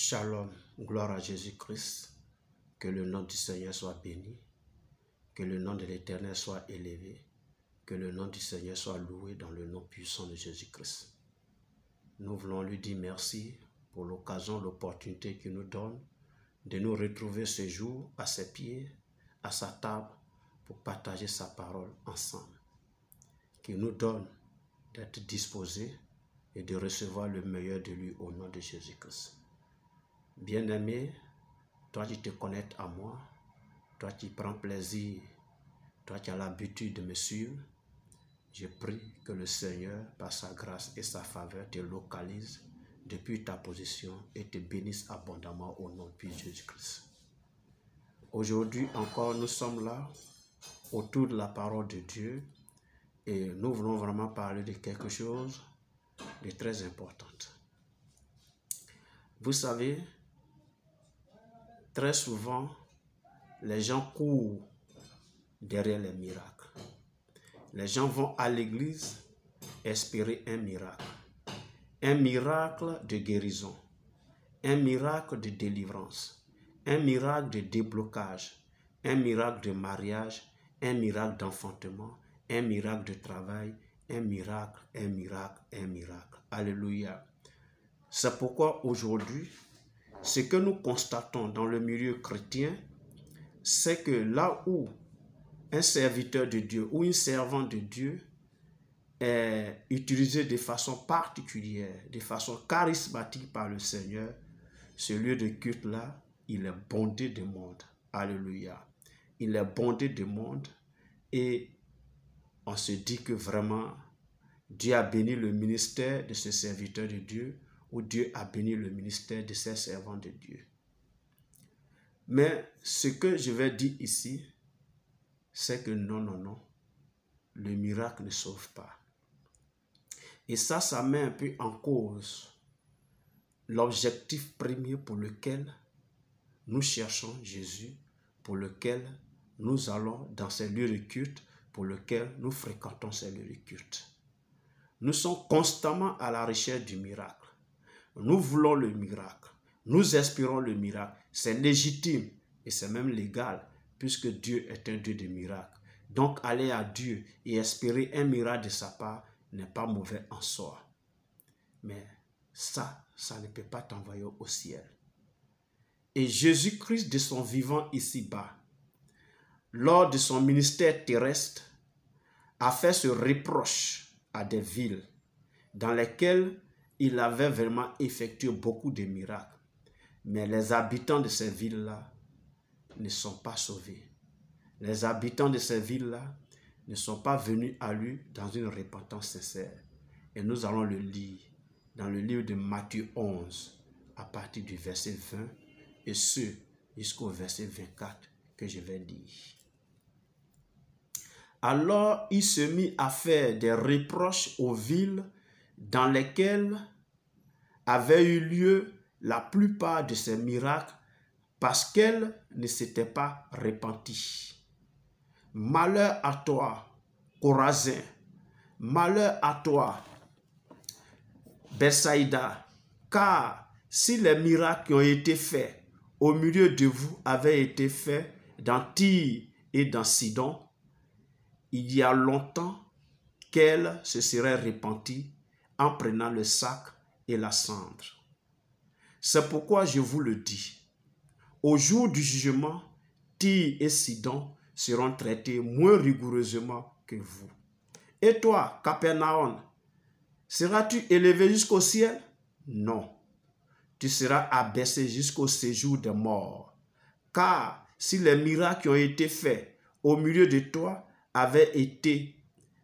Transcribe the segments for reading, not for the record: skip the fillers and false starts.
Shalom, gloire à Jésus-Christ, que le nom du Seigneur soit béni, que le nom de l'Éternel soit élevé, que le nom du Seigneur soit loué dans le nom puissant de Jésus-Christ. Nous voulons lui dire merci pour l'occasion, l'opportunité qu'il nous donne de nous retrouver ce jour à ses pieds, à sa table, pour partager sa parole ensemble. Qu'il nous donne d'être disposés et de recevoir le meilleur de lui au nom de Jésus-Christ. Bien-aimé, toi qui te connectes à moi, toi qui prends plaisir, toi qui as l'habitude de me suivre, je prie que le Seigneur, par sa grâce et sa faveur, te localise depuis ta position et te bénisse abondamment au nom de Jésus-Christ. Aujourd'hui encore, nous sommes là autour de la parole de Dieu et nous voulons vraiment parler de quelque chose de très important. Vous savez, très souvent, les gens courent derrière les miracles. Les gens vont à l'église espérer un miracle de guérison, un miracle de délivrance, un miracle de déblocage, un miracle de mariage, un miracle d'enfantement, un miracle de travail, un miracle. Alléluia. C'est pourquoi aujourd'hui, ce que nous constatons dans le milieu chrétien, c'est que là où un serviteur de Dieu ou une servante de Dieu est utilisé de façon particulière, de façon charismatique par le Seigneur, ce lieu de culte-là, il est bondé de monde. Alléluia. Il est bondé de monde et on se dit que vraiment, Dieu a béni le ministère de ce serviteur de Dieu ou Dieu a béni le ministère de ces servants de Dieu. Mais ce que je vais dire ici, c'est que non, le miracle ne sauve pas. Et ça met un peu en cause l'objectif premier pour lequel nous cherchons Jésus, pour lequel nous allons dans ces lieux de culte, pour lequel nous fréquentons ces lieux de culte. Nous sommes constamment à la recherche du miracle. Nous voulons le miracle. Nous espérons le miracle. C'est légitime et c'est même légal puisque Dieu est un Dieu de miracles. Donc aller à Dieu et espérer un miracle de sa part n'est pas mauvais en soi. Mais ça ne peut pas t'envoyer au ciel. Et Jésus-Christ de son vivant ici-bas, lors de son ministère terrestre, a fait ce reproche à des villes dans lesquelles il avait vraiment effectué beaucoup de miracles. Mais les habitants de ces villes-là ne sont pas sauvés. Les habitants de ces villes-là ne sont pas venus à lui dans une repentance sincère. Et nous allons le lire dans le livre de Matthieu 11, à partir du verset 20, et ce, jusqu'au verset 24 que je vais lire. Alors il se mit à faire des reproches aux villes dans lesquelles avaient eu lieu la plupart de ces miracles parce qu'elles ne s'étaient pas repenties. Malheur à toi, Chorazin, malheur à toi, Bethsaïda, car si les miracles qui ont été faits au milieu de vous avaient été faits dans Tyr et dans Sidon, il y a longtemps qu'elles se seraient repenties en prenant le sac et la cendre. C'est pourquoi je vous le dis, au jour du jugement, Tyr et Sidon seront traités moins rigoureusement que vous. Et toi, Capernaum, seras-tu élevé jusqu'au ciel? Non, tu seras abaissé jusqu'au séjour des morts. Car si les miracles qui ont été faits au milieu de toi avaient été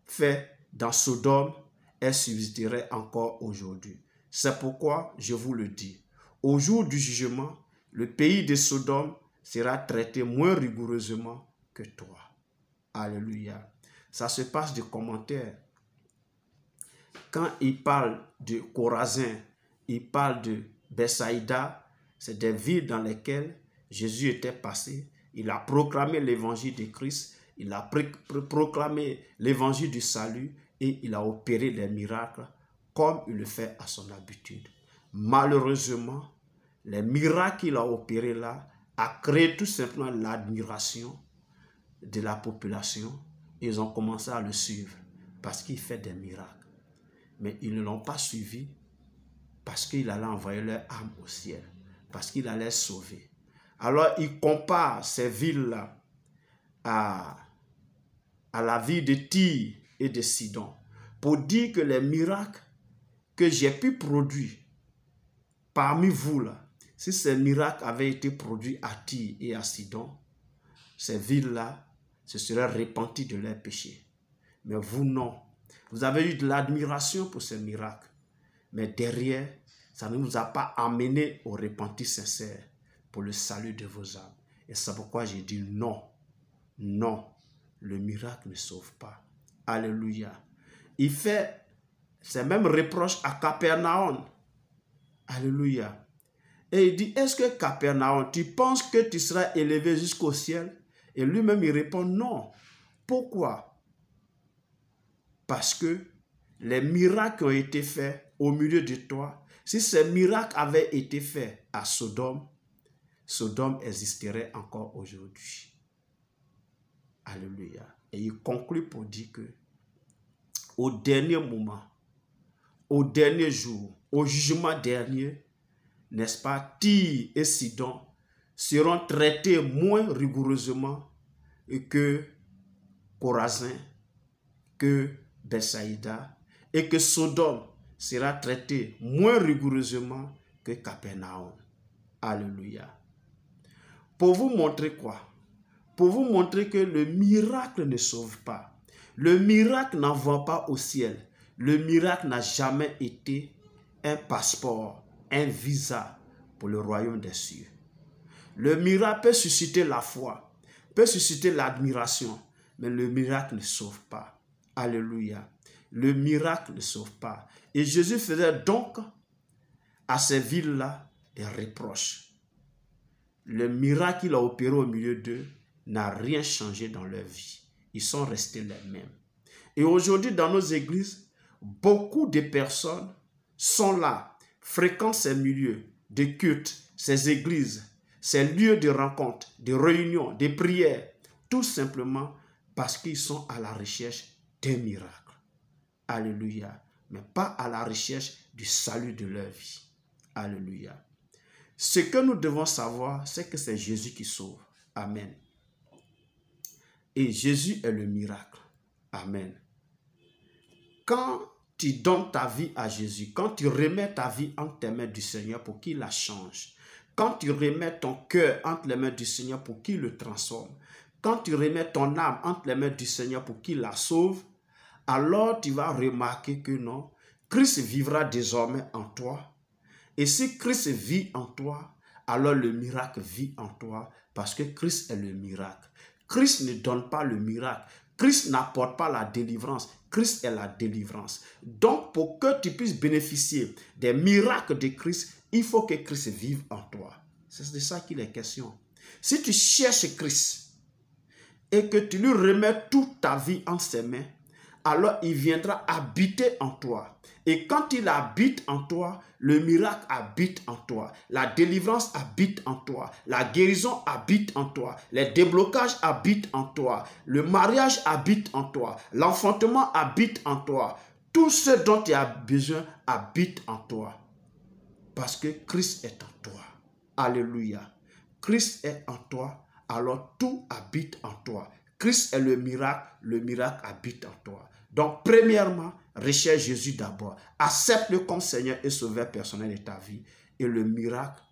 faits dans Sodome, elles subsisteraient encore aujourd'hui. C'est pourquoi je vous le dis, au jour du jugement, le pays de Sodome sera traité moins rigoureusement que toi. Alléluia. Ça se passe de commentaires. Quand il parle de Chorazin, il parle de Bethsaïda, c'est des villes dans lesquelles Jésus était passé. Il a proclamé l'évangile de Christ, il a proclamé l'évangile du salut et il a opéré les miracles comme il le fait à son habitude. Malheureusement, les miracles qu'il a opérés là a créé tout simplement l'admiration de la population. Ils ont commencé à le suivre parce qu'il fait des miracles. Mais ils ne l'ont pas suivi parce qu'il allait envoyer leur âme au ciel, parce qu'il allait sauver. Alors il compare ces villes-là à la ville de Tyr et de Sidon pour dire que les miracles que j'ai pu produire parmi vous là, si ces miracles avaient été produits à Tyr et à Sidon, ces villes-là se seraient repenties de leurs péchés. Mais vous, non. Vous avez eu de l'admiration pour ces miracles. Mais derrière, ça ne vous a pas amené au repentir sincère pour le salut de vos âmes. Et c'est pourquoi j'ai dit non. Non. Le miracle ne sauve pas. Alléluia. Il fait ces mêmes reproches à Capernaum. Alléluia. Et il dit, est-ce que Capernaum, tu penses que tu seras élevé jusqu'au ciel? Et lui-même, il répond non. Pourquoi? Parce que les miracles qui ont été faits au milieu de toi, si ces miracles avaient été faits à Sodome, Sodome existerait encore aujourd'hui. Alléluia. Et il conclut pour dire que au dernier moment, au dernier jour, au jugement dernier, n'est-ce pas, Tyr et Sidon seront traités moins rigoureusement que Chorazin, que Bethsaïda, et que Sodome sera traité moins rigoureusement que Capernaum. Alléluia. Pour vous montrer quoi? Pour vous montrer que le miracle ne sauve pas. Le miracle n'envoie pas au ciel. Le miracle n'a jamais été un passeport, un visa pour le royaume des cieux. Le miracle peut susciter la foi, peut susciter l'admiration, mais le miracle ne sauve pas. Alléluia. Le miracle ne sauve pas. Et Jésus faisait donc à ces villes-là des reproches. Le miracle qu'il a opéré au milieu d'eux n'a rien changé dans leur vie. Ils sont restés les mêmes. Et aujourd'hui, dans nos églises, beaucoup de personnes sont là, fréquentent ces milieux de culte, ces églises, ces lieux de rencontre, de réunions, de prières, tout simplement parce qu'ils sont à la recherche d'un miracle. Alléluia. Mais pas à la recherche du salut de leur vie. Alléluia. Ce que nous devons savoir, c'est que c'est Jésus qui sauve. Amen. Et Jésus est le miracle. Amen. Quand tu donnes ta vie à Jésus, quand tu remets ta vie entre les mains du Seigneur pour qu'il la change, quand tu remets ton cœur entre les mains du Seigneur pour qu'il le transforme, quand tu remets ton âme entre les mains du Seigneur pour qu'il la sauve, alors tu vas remarquer que non, Christ vivra désormais en toi. Et si Christ vit en toi, alors le miracle vit en toi parce que Christ est le miracle. Christ ne donne pas le miracle. Christ n'apporte pas la délivrance. Christ est la délivrance. Donc, pour que tu puisses bénéficier des miracles de Christ, il faut que Christ vive en toi. C'est de ça qu'il est question. Si tu cherches Christ et que tu lui remets toute ta vie entre ses mains, alors il viendra habiter en toi. Et quand il habite en toi, le miracle habite en toi. La délivrance habite en toi. La guérison habite en toi. Les déblocages habitent en toi. Le mariage habite en toi. L'enfantement habite en toi. Tout ce dont tu as besoin habite en toi. Parce que Christ est en toi. Alléluia. Christ est en toi, alors tout habite en toi. Christ est le miracle habite en toi. Donc, premièrement, recherche Jésus d'abord. Accepte-le comme Seigneur et Sauveur personnel de ta vie. Et le miracle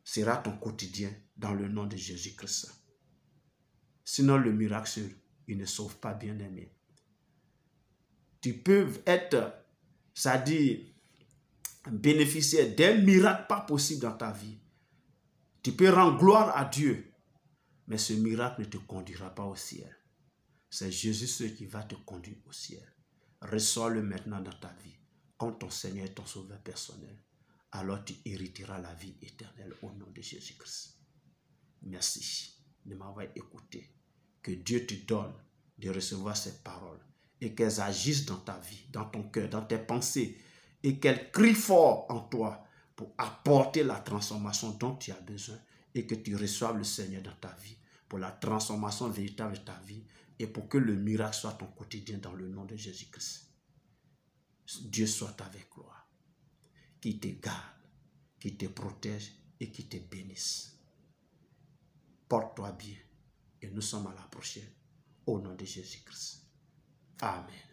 sera ton quotidien dans le nom de Jésus-Christ. Sinon, le miracle seul, il ne sauve pas, bien-aimé. Tu peux être, c'est-à-dire, bénéficiaire d'un miracle pas possible dans ta vie. Tu peux rendre gloire à Dieu, mais ce miracle ne te conduira pas au ciel. C'est Jésus seul qui va te conduire au ciel. Reçois-le maintenant dans ta vie, comme ton Seigneur et ton Sauveur personnel. Alors tu hériteras la vie éternelle au nom de Jésus-Christ. Merci de m'avoir écouté. Que Dieu te donne de recevoir ces paroles et qu'elles agissent dans ta vie, dans ton cœur, dans tes pensées et qu'elles crient fort en toi pour apporter la transformation dont tu as besoin et que tu reçoives le Seigneur dans ta vie, pour la transformation véritable de ta vie et pour que le miracle soit ton quotidien dans le nom de Jésus-Christ. Dieu soit avec toi, qui te garde, qui te protège et qui te bénisse. Porte-toi bien et nous sommes à la prochaine au nom de Jésus-Christ. Amen.